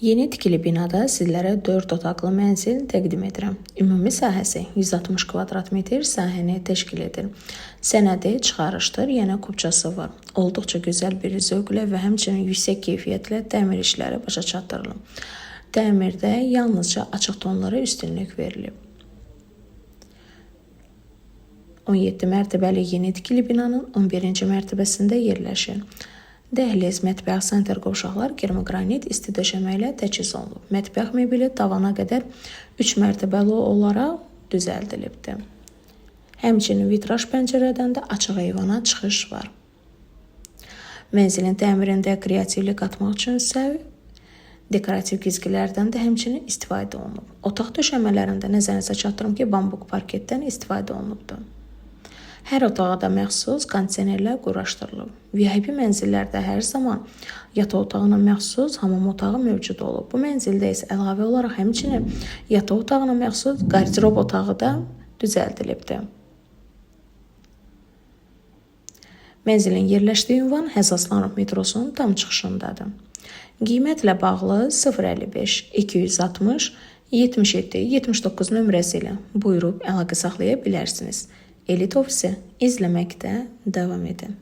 Yeni tikili binada sizlərə 4 otaqlı mənzil təqdim edirəm. Ümumi sahəsi 160 kvadrat metr sahəni təşkil edir. Sənədi çıxarışdır, yəni kupçası var. Olduqca gözəl bir zövqlə və həmçinin yüksək keyfiyyətlə təmir işləri başa çatdırılıb. Təmirdə yalnızca açıq tonlara üstünlük verilib. 17 mərtəbəli yeni tikili binanın 11-ci mərtəbəsində yerləşir. Dəhliz, mətbəx, senter qovşaqlar kermogranit isti döşəmə ilə təchiz olunub. Mətbəx mebeli tavana qədər 3 mərtəbəli olaraq düzəldilibdir. Həmçinin vitraj pəncərədən də açıq eyvana çıxış var. Mənzilin təmirində kreativlik qatmaq üçün isə dekorativ cizgilərdən də həmçinin istifadə olunub. Otaq döşəmələrində nəzərinizə çatdırım ki, bambuk parketdən istifadə olunubdur. Hər otağa da məxsus kondisionerlər quraşdırılıb. VIP mənzillərdə hər zaman yataq otağına məxsus hamam otağı mövcud olub. Bu mənzildə isə əlavə olaraq həmçinin yataq otağına məxsus qardirob otağı da düzəldilibdir. Mənzilin yerləşdiyi ünvan Həzaslanov metrosunun tam çıxışındadır. Qiymətlə bağlı 055 260 77 79 nömrəsi ilə buyurub əlaqə saxlaya bilərsiniz. Elit ofisi izləməkdə davam edin.